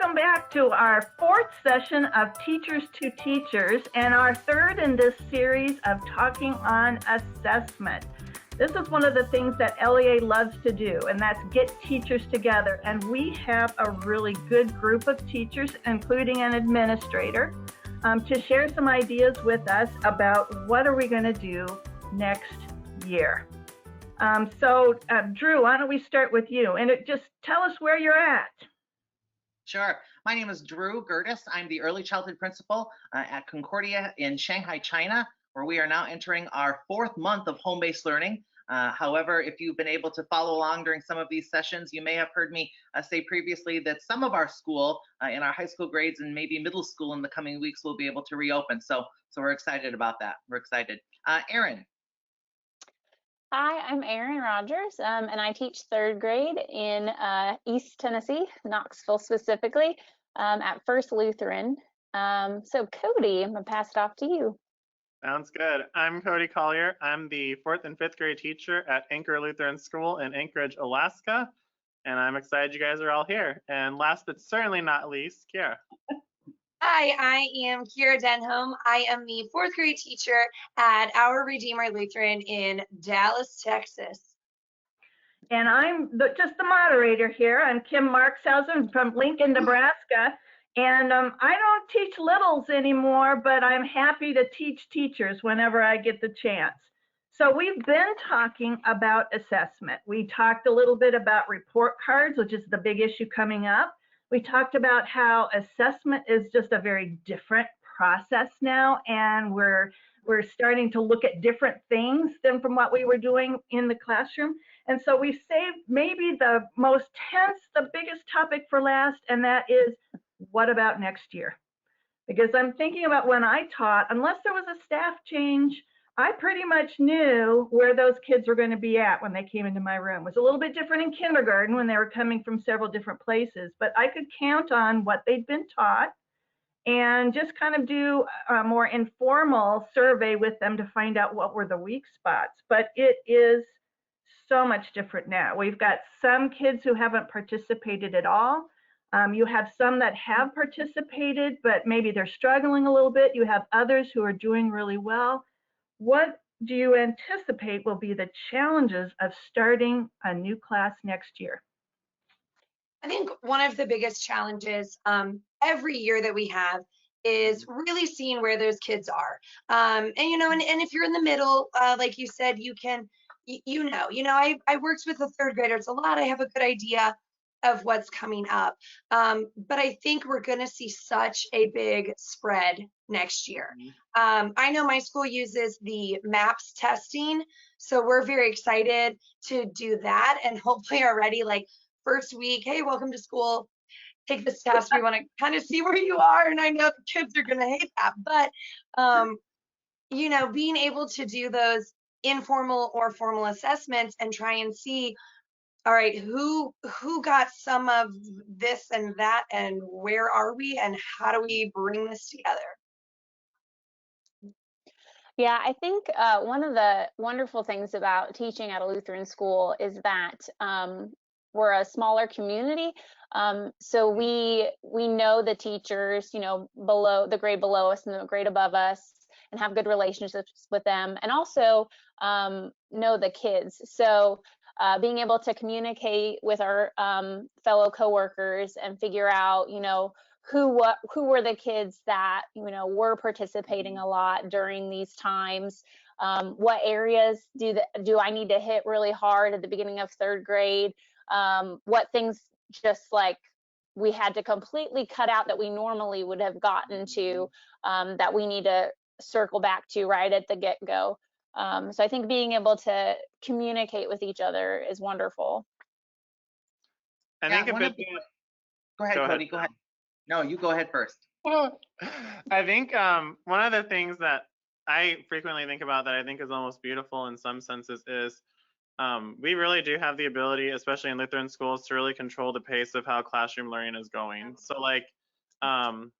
welcome back to our fourth session of Teachers to Teachers and our third in this series of talking on assessment. This is one of the things that LEA loves to do, and that's get teachers together. And we have a really good group of teachers, including an administrator, to share some ideas with us about what are we going to do next year. Drew, why don't we start with you? And just tell us where you're at. Sure. My name is Drew Gerdes. I'm the early childhood principal at Concordia in Shanghai, China, where we are now entering our fourth month of home-based learning. However, if you've been able to follow along during some of these sessions, you may have heard me say previously that some of our school in our high school grades and maybe middle school in the coming weeks will be able to reopen. So we're excited about that. We're excited. Erin. Hi, I'm Erin Rogers, and I teach third grade in East Tennessee, Knoxville specifically, at First Lutheran. So Cody, I'm gonna pass it off to you. Sounds good. I'm Cody Collier. I'm the 4th and 5th grade teacher at Anchor Lutheran School in Anchorage, Alaska, and I'm excited you guys are all here. And last but certainly not least, Kiara. Hi, I am Kiara Denholm. I am the 4th grade teacher at Our Redeemer Lutheran in Dallas, Texas. And I'm just the moderator here. I'm Kim Marxhausen from Lincoln, Nebraska. And I don't teach littles anymore, but I'm happy to teach teachers whenever I get the chance. So we've been talking about assessment. We talked a little bit about report cards, which is the big issue coming up. We talked about how assessment is just a very different process now, and we're starting to look at different things than from what we were doing in the classroom. And so we saved maybe the most tense, the biggest topic for last, and that is, what about next year? Because I'm thinking about when I taught, unless there was a staff change, I pretty much knew where those kids were going to be at when they came into my room. It was a little bit different in kindergarten when they were coming from several different places, but I could count on what they'd been taught and just kind of do a more informal survey with them to find out what were the weak spots. But it is so much different now. We've got some kids who haven't participated at all. You have some that have participated, but maybe they're struggling a little bit. You have others who are doing really well. What do you anticipate will be the challenges of starting a new class next year? I think one of the biggest challenges every year that we have is really seeing where those kids are. And if you're in the middle, like you said, you can, I worked with the third graders a lot. I have a good idea of what's coming up. But I think we're going to see such a big spread next year. I know my school uses the MAPS testing, so we're very excited to do that, and hopefully already like first week, hey, welcome to school, take this test. We want to kind of see where you are, and I know the kids are going to hate that, but being able to do those informal or formal assessments and try and see, all right, who got some of this and that, and where are we, and how do we bring this together? Yeah, I think one of the wonderful things about teaching at a Lutheran school is that we're a smaller community. So we know the teachers, below the grade below us and the grade above us, and have good relationships with them, and also know the kids. So being able to communicate with our fellow coworkers and figure out, who were the kids that, were participating a lot during these times. What areas do I need to hit really hard at the beginning of third grade? What things just like we had to completely cut out that we normally would have gotten to, that we need to circle back to right at the get-go. So I think being able to communicate with each other is wonderful. I think Go ahead, Cody. Go ahead. No, you go ahead first. I think one of the things that I frequently think about that I think is almost beautiful in some senses is we really do have the ability, especially in Lutheran schools, to really control the pace of how classroom learning is going. So like, kind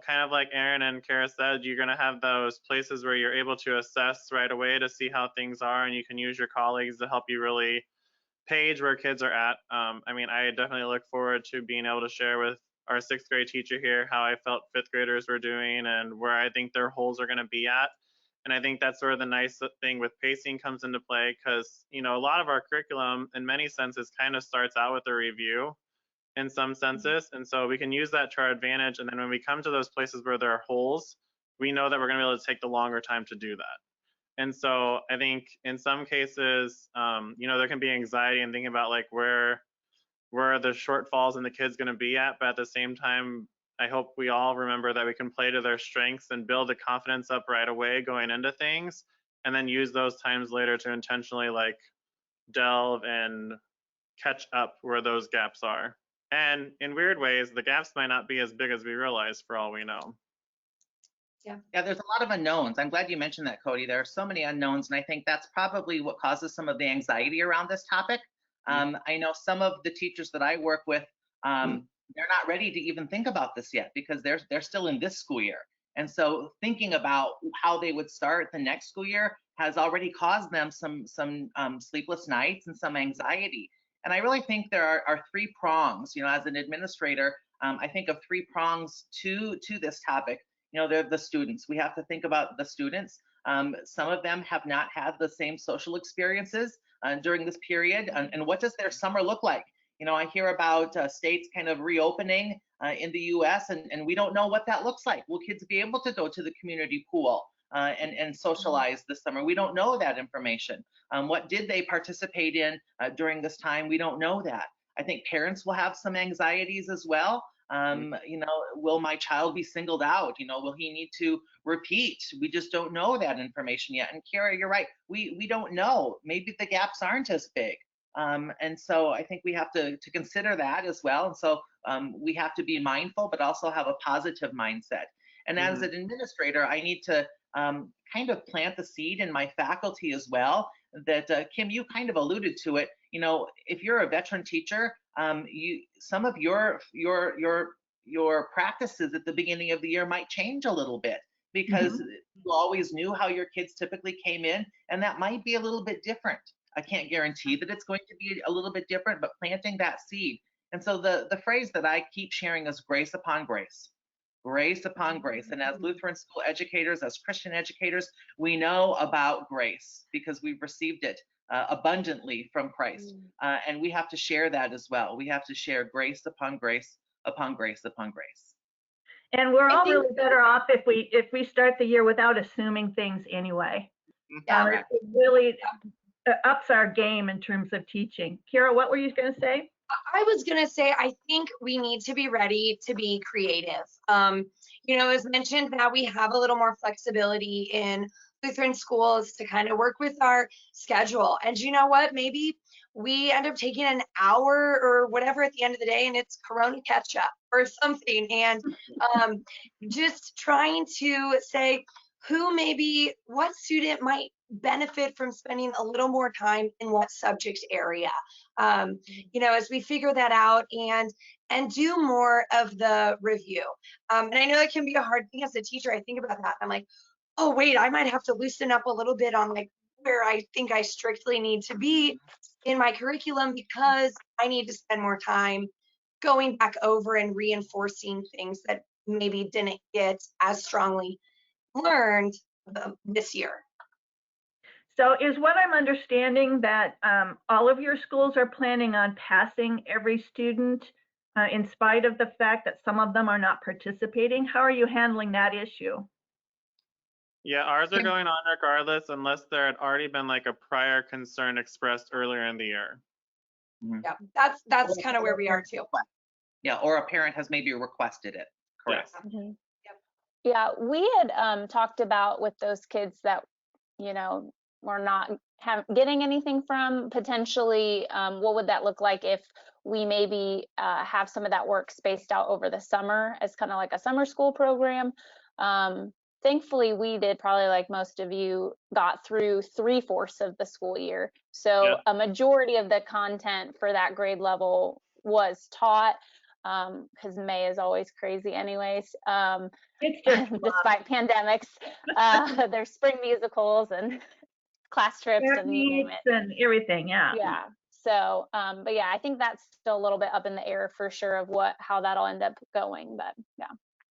of like Erin and Kiara said, you're going to have those places where you're able to assess right away to see how things are, and you can use your colleagues to help you really page where kids are at. I definitely look forward to being able to share with our 6th grade teacher here how I felt 5th graders were doing and where I think their holes are going to be at. And I think that's where the nice thing with pacing comes into play, because, you know, a lot of our curriculum in many senses kind of starts out with a review in some senses. And so we can use that to our advantage. And then when we come to those places where there are holes, we know that we're going to be able to take the longer time to do that. And so I think in some cases, you know, there can be anxiety and thinking about like where are the shortfalls and the kids going to be at. But at the same time, I hope we all remember that we can play to their strengths and build the confidence up right away going into things, and then use those times later to intentionally like delve and catch up where those gaps are. And in weird ways, the gaps might not be as big as we realize for all we know. Yeah, there's a lot of unknowns. I'm glad you mentioned that, Cody. There are so many unknowns, and I think that's probably what causes some of the anxiety around this topic. I know some of the teachers that I work with, they're not ready to even think about this yet because they're still in this school year. And so thinking about how they would start the next school year has already caused them some sleepless nights and some anxiety. And I really think there are 3 prongs. You know, as an administrator, I think of 3 prongs to this topic. You know, they're the students. We have to think about the students. Some of them have not had the same social experiences during this period. And what does their summer look like? You know, I hear about states kind of reopening in the US, and we don't know what that looks like. Will kids be able to go to the community pool and socialize this summer? We don't know that information. What did they participate in during this time? We don't know that. I think parents will have some anxieties as well. You know, will my child be singled out? You know, will he need to repeat? We just don't know that information yet. And Kiara, you're right. We don't know. Maybe the gaps aren't as big. And so I think we have to consider that as well. And so we have to be mindful, but also have a positive mindset. And as an administrator, I need to kind of plant the seed in my faculty as well. That Kim, you kind of alluded to it. You know, if you're a veteran teacher, some of your practices at the beginning of the year might change a little bit because you always knew how your kids typically came in, and that might be a little bit different. I can't guarantee that it's going to be a little bit different, but planting that seed. And so the phrase that I keep sharing is grace upon grace. Grace upon grace. And as Lutheran school educators, as Christian educators, we know about grace because we've received it abundantly from Christ. And we have to share that as well. We have to share grace upon grace upon grace upon grace. And we're all really better off if we start the year without assuming things anyway. It really ups our game in terms of teaching. Kiara, what were you going to say? I was going to say, I think we need to be ready to be creative. You know, as mentioned, now we have a little more flexibility in Lutheran schools to kind of work with our schedule. And you know what? Maybe we end up taking an hour or whatever at the end of the day, and it's Corona catch up or something. And just trying to say what student might benefit from spending a little more time in what subject area, you know, as we figure that out and do more of the review. And I know that can be a hard thing as a teacher. I think about that. I'm like, oh, wait, I might have to loosen up a little bit on like where I think I strictly need to be in my curriculum because I need to spend more time going back over and reinforcing things that maybe didn't get as strongly learned this year. So is what I'm understanding that all of your schools are planning on passing every student in spite of the fact that some of them are not participating? How are you handling that issue? Yeah, ours are going on regardless unless there had already been like a prior concern expressed earlier in the year. Yeah, that's kind of where we are too. Yeah, or a parent has maybe requested it. Correct. Yes. Yeah, we had talked about with those kids that, you know, we're not getting anything from potentially, what would that look like if we maybe have some of that work spaced out over the summer as kind of like a summer school program. Thankfully, we did, probably like most of you, got through 3/4 of the school year. So a majority of the content for that grade level was taught, because May is always crazy anyways. It's just despite pandemics, there's spring musicals and class trips and you name it. And everything, yeah. Yeah. So, but yeah, I think that's still a little bit up in the air for sure of how that'll end up going. But yeah.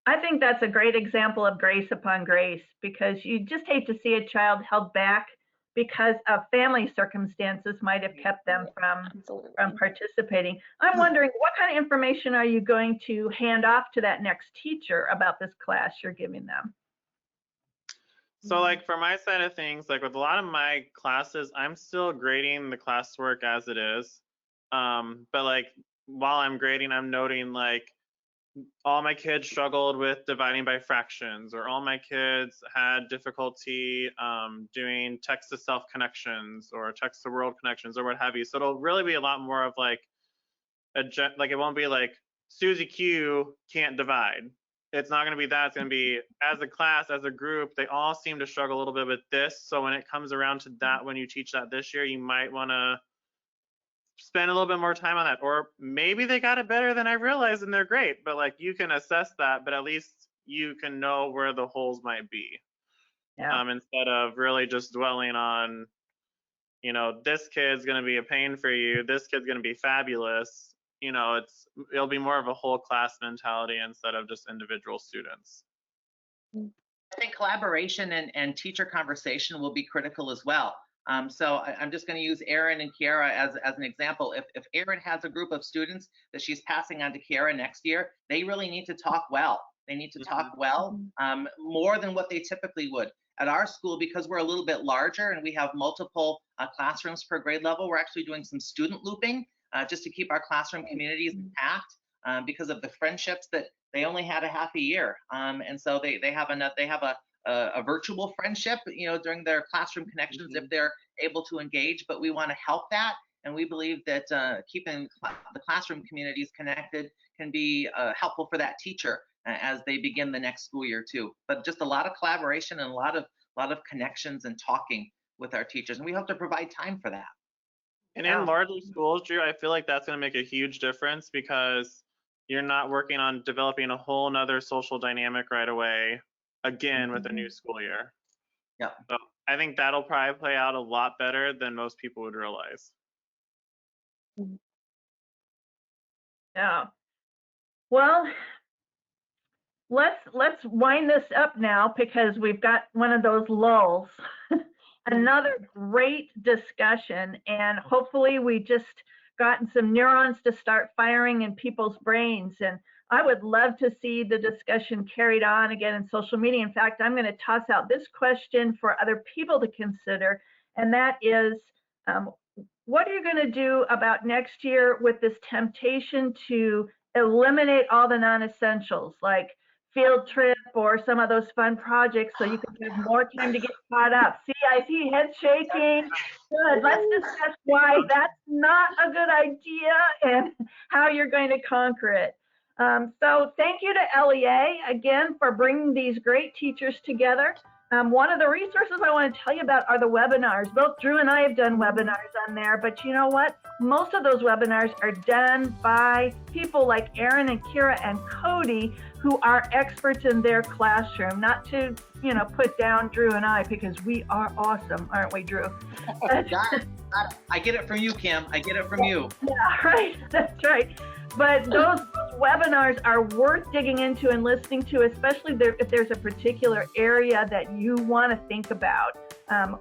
I think that's a great example of grace upon grace, because you just hate to see a child held back because of family circumstances might have kept them from participating. I'm wondering, what kind of information are you going to hand off to that next teacher about this class you're giving them? So like for my side of things, like with a lot of my classes, I'm still grading the classwork as it is. But like while I'm grading, I'm noting like all my kids struggled with dividing by fractions, or all my kids had difficulty doing text to self connections or text to world connections or what have you. So it'll really be a lot more of like it won't be like Susie Q can't divide. It's not going to be that. It's going to be as a class, as a group, they all seem to struggle a little bit with this. So when it comes around to that, when you teach that this year, you might want to spend a little bit more time on that. Or maybe they got it better than I realized and they're great, but like you can assess that, but at least you can know where the holes might be. Yeah. Instead of really just dwelling on, you know, this kid's going to be a pain for you, this kid's going to be fabulous. You know, it'll be more of a whole class mentality instead of just individual students. I think collaboration and teacher conversation will be critical as well. So I'm just going to use Erin and Kiara as an example. If Erin has a group of students that she's passing on to Kiara next year, they really need to talk well. They need to talk well, more than what they typically would. At our school, because we're a little bit larger and we have multiple classrooms per grade level, we're actually doing some student looping just to keep our classroom communities intact because of the friendships that they only had a half a year. And so they have a virtual friendship, you know, during their classroom connections if they're able to engage, but we want to help that. And we believe that keeping the classroom communities connected can be helpful for that teacher as they begin the next school year too. But just a lot of collaboration and a lot of connections and talking with our teachers. And we have to provide time for that. And in larger schools, Drew, I feel like that's going to make a huge difference because you're not working on developing a whole nother social dynamic right away, again, with a new school year. Yeah. So I think that'll probably play out a lot better than most people would realize. Yeah. Well, let's wind this up now because we've got one of those lulls. Another great discussion, and hopefully we just gotten some neurons to start firing in people's brains. And I would love to see the discussion carried on again in social media. In fact, I'm going to toss out this question for other people to consider, and that is, what are you going to do about next year with this temptation to eliminate all the non-essentials like field trip or some of those fun projects so you can have more time to get caught up? See, I see head shaking. Good. Let's discuss why that's not a good idea and how you're going to conquer it. So thank you to LEA again for bringing these great teachers together. One of the resources I want to tell you about are the webinars. Both Drew and I have done webinars on there, but you know what? Most of those webinars are done by people like Erin and Kiara and Cody, who are experts in their classroom. Not to, you know, put down Drew and I, because we are awesome, aren't we, Drew? Got it. I get it from you, Kim. I get it from you. Yeah, right. That's right. But those webinars are worth digging into and listening to, especially if there's a particular area that you want to think about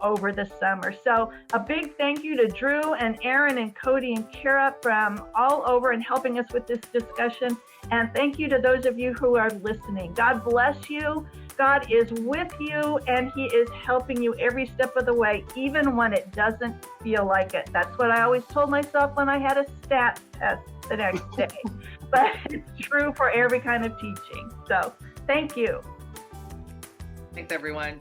over the summer. So a big thank you to Drew and Erin and Cody and Kiara from all over and helping us with this discussion. And thank you to those of you who are listening. God bless you. God is with you, and he is helping you every step of the way, even when it doesn't feel like it. That's what I always told myself when I had a stat test the next day. But it's true for every kind of teaching. So thank you. Thanks, everyone.